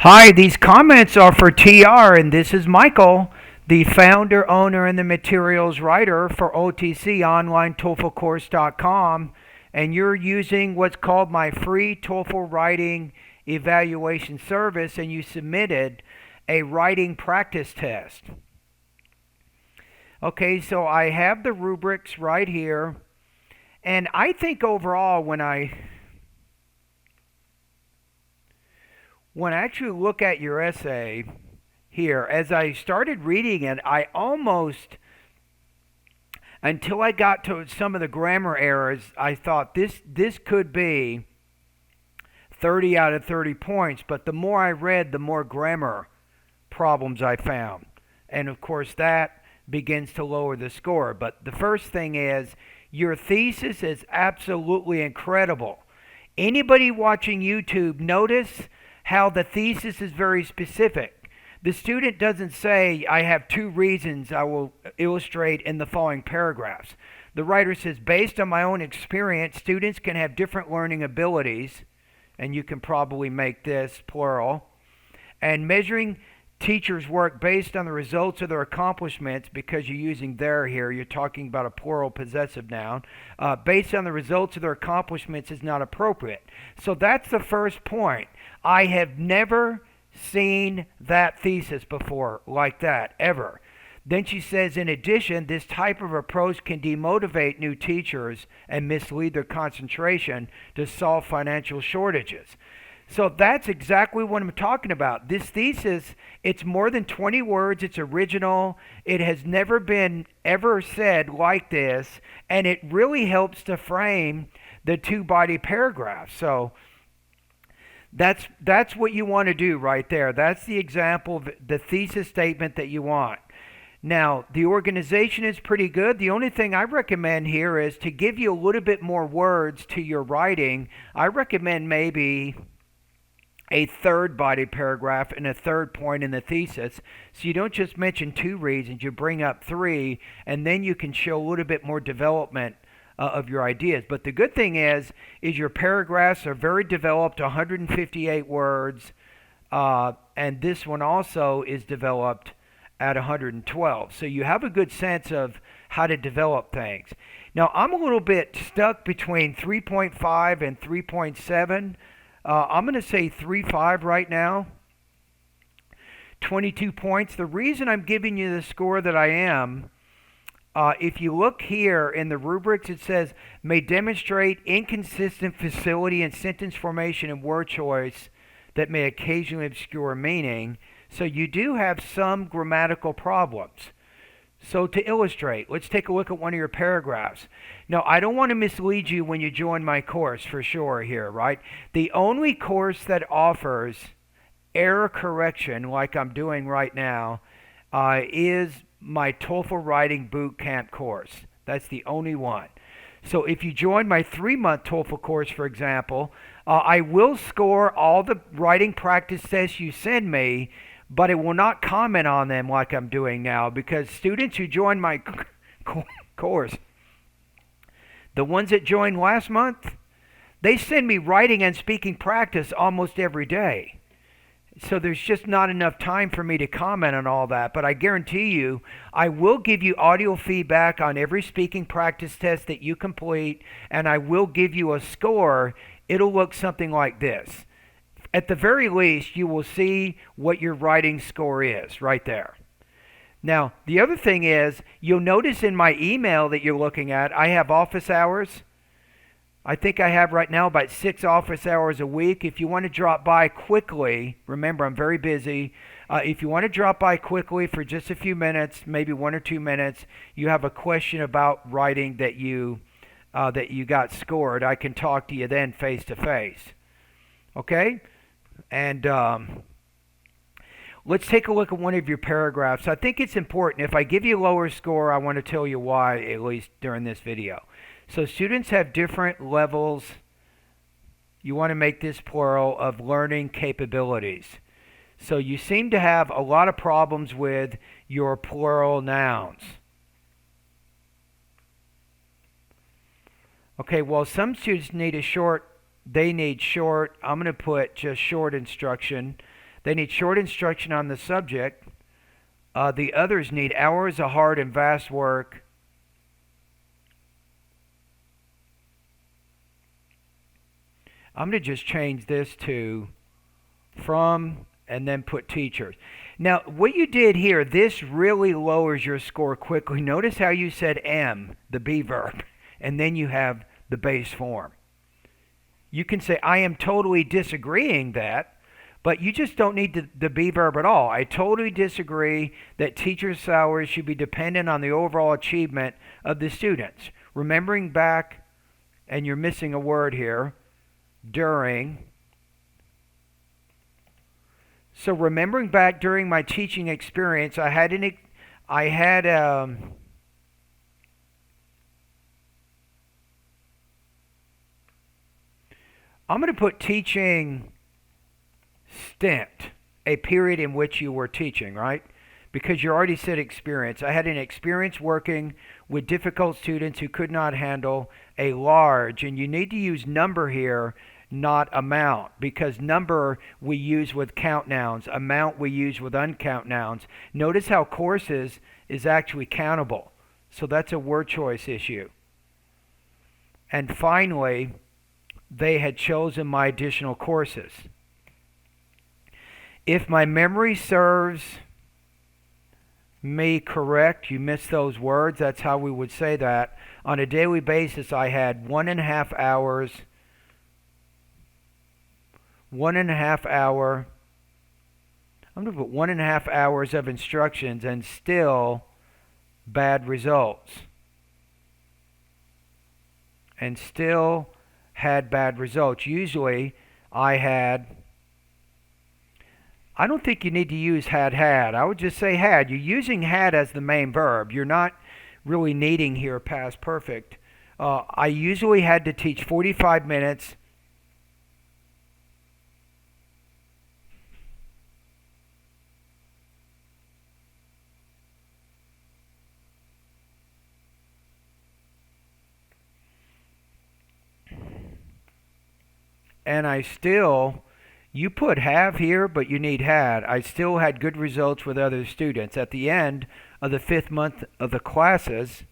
Hi, these comments are for TR, and this is Michael, the founder, owner, and the materials writer for OTC Online TOEFL and you're using what's called my free TOEFL writing evaluation service, and you submitted a writing practice test. Okay, so I have the rubrics right here, and I think overall when I actually look at your essay here, as I started reading it, I almost, until I got to some of the grammar errors, I thought this could be 30 out of 30 points. But the more I read, the more grammar problems I found. And of course, that begins to lower the score. But the first thing is, your thesis is absolutely incredible. Anybody watching YouTube, notice how the thesis is very specific. The student doesn't say, I have two reasons I will illustrate in the following paragraphs. The writer says, based on my own experience, students can have different learning abilities, and you can probably make this plural, and measuring teachers' work based on the results of their accomplishments, because you're using their here, you're talking about a plural possessive noun, based on the results of their accomplishments is not appropriate. So that's the first point. I have never seen that thesis before like that, ever. Then she says, in addition, this type of approach can demotivate new teachers and mislead their concentration to solve financial shortages. So that's exactly what I'm talking about. This thesis, it's more than 20 words. It's original. It has never been ever said like this, and it really helps to frame the two-body paragraph. So that's what you want to do right there. That's the example of the thesis statement that you want. Now, the organization is pretty good. The only thing I recommend here is to give you a little bit more words to your writing. I recommend maybe a third body paragraph and a third point in the thesis. So you don't just mention two reasons, you bring up three, and then you can show a little bit more development of your ideas. But the good thing is your paragraphs are very developed, 158 words, and this one also is developed at 112. So you have a good sense of how to develop things. Now, I'm a little bit stuck between 3.5 and 3.7. I'm going to say 3.5 right now. 22 points. The reason I'm giving you the score that I am, if you look here in the rubrics, it says, may demonstrate inconsistent facility and sentence formation and word choice that may occasionally obscure meaning. So you do have some grammatical problems. So to illustrate, let's take a look at one of your paragraphs. Now, I don't want to mislead you when you join my course for sure here, right? The only course that offers error correction like I'm doing right now is my TOEFL Writing Bootcamp course. That's the only one. So if you join my 3-month TOEFL course, for example, I will score all the writing practice tests you send me, but it will not comment on them like I'm doing now, because students who join my course, the ones that joined last month, they send me writing and speaking practice almost every day. So there's just not enough time for me to comment on all that. But I guarantee you, I will give you audio feedback on every speaking practice test that you complete, and I will give you a score. It'll look something like this. At the very least, you will see what your writing score is right there. Now, the other thing is, you'll notice in my email that you're looking at, I have office hours. I think I have right now about 6 office hours a week. If you want to drop by quickly, remember I'm very busy. If you want to drop by quickly for just a few minutes, maybe 1 or 2 minutes, you have a question about writing that you got scored, I can talk to you then face to face. Okay? And let's take a look at one of your paragraphs. I think it's important. If I give you a lower score, I want to tell you why, at least during this video. So students have different levels, you want to make this plural, of learning capabilities. So you seem to have a lot of problems with your plural nouns. Okay, well, some students need short, I'm going to put just short instruction. They need short instruction on the subject. The others need hours of hard and vast work. I'm going to just change this to from and then put teachers. Now, what you did here, this really lowers your score quickly. Notice how you said am, the be verb, and then you have the base form. You can say, I am totally disagreeing that, but you just don't need the be verb at all. I totally disagree that teachers' salaries should be dependent on the overall achievement of the students. Remembering back, and you're missing a word here, during. So remembering back during my teaching experience, I'm going to put teaching stint, a period in which you were teaching, right? Because you already said experience. I had an experience working with difficult students who could not handle a large, and you need to use number here, not amount, because number we use with count nouns, amount we use with uncount nouns. Notice how courses is actually countable. So that's a word choice issue. And finally, they had chosen my additional courses. If my memory serves me correct, you missed those words, that's how we would say that. On a daily basis, I had 1.5 hours, 1.5 hour, I'm going to put 1.5 hours of instructions and still bad results. And still had bad results. Usually I don't think you need to use had. I would just say had. You're using had as the main verb. You're not really needing here past perfect. I usually had to teach 45 minutes. And I still, you put have here, but you need had. I still had good results with other students. At the end of the 5th month of the classes,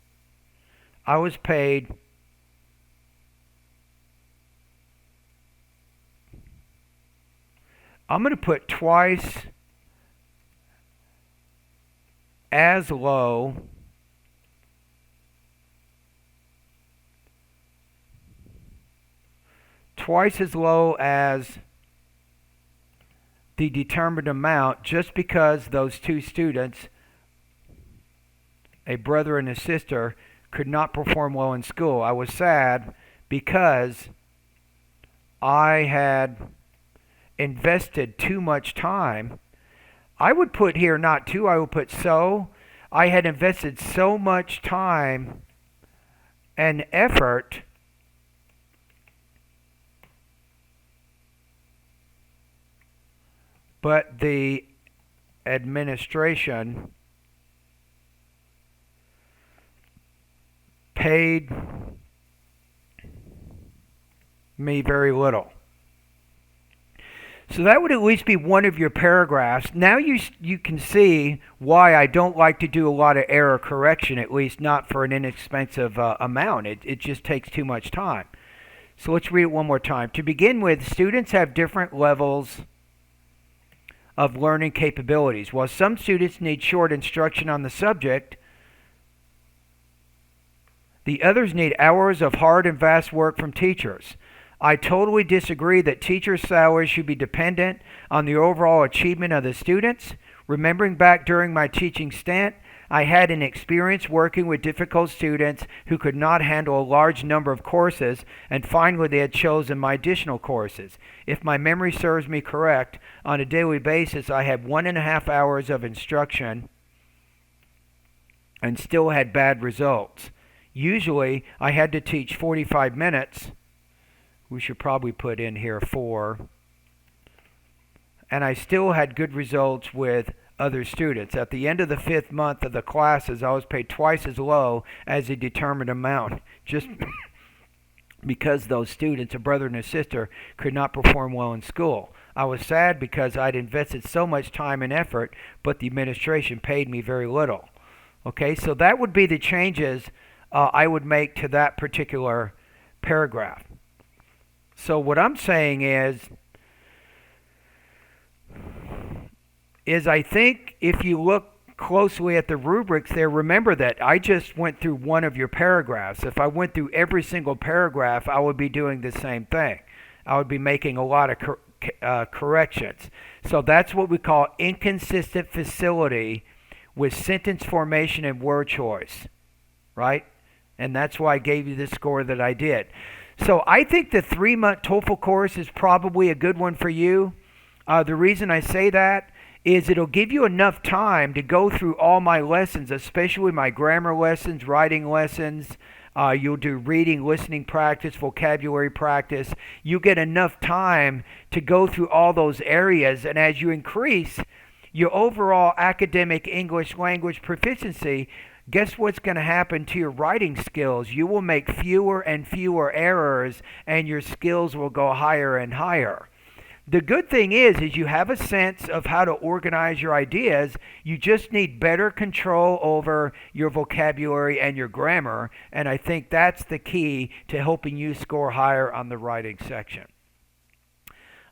I was paid I'm going to put twice as low as the determined amount, just because those two students, a brother and a sister, could not perform well in school. I was sad because I had invested too much time. I would put here not to, I would put so. I had invested so much time and effort but the administration paid me very little. So that would at least be one of your paragraphs. Now you can see why I don't like to do a lot of error correction, at least not for an inexpensive amount. It just takes too much time. So let's read it one more time. To begin with, students have different levels of learning capabilities. While some students need short instruction on the subject, the others need hours of hard and vast work from teachers. I totally disagree that teachers' salaries should be dependent on the overall achievement of the students. Remembering back during my teaching stint, I had an experience working with difficult students who could not handle a large number of courses, and finally they had chosen my additional courses. If my memory serves me correct, on a daily basis I had 1.5 hours of instruction and still had bad results. Usually I had to teach 45 minutes. We should probably put in here 4. And I still had good results with other students. At the end of the 5th month of the classes, I was paid twice as low as the determined amount, just because those students, a brother and a sister, could not perform well in school. I was sad because I'd invested so much time and effort, but the administration paid me very little. Okay, so that would be the changes I would make to that particular paragraph. So what I'm saying is I think if you look closely at the rubrics there, remember that I just went through one of your paragraphs. If I went through every single paragraph, I would be doing the same thing. I would be making a lot of corrections. So that's what we call inconsistent facility with sentence formation and word choice, right? And that's why I gave you the score that I did. So I think the 3-month TOEFL course is probably a good one for you. The reason I say that is it'll give you enough time to go through all my lessons, especially my grammar lessons, writing lessons. You'll do reading, listening practice, vocabulary practice. You get enough time to go through all those areas, and as you increase your overall academic English language proficiency, guess what's going to happen to your writing skills? You will make fewer and fewer errors, and your skills will go higher and higher. The good thing is you have a sense of how to organize your ideas. You just need better control over your vocabulary and your grammar, and I think that's the key to helping you score higher on the writing section.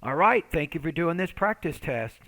All right, thank you for doing this practice test.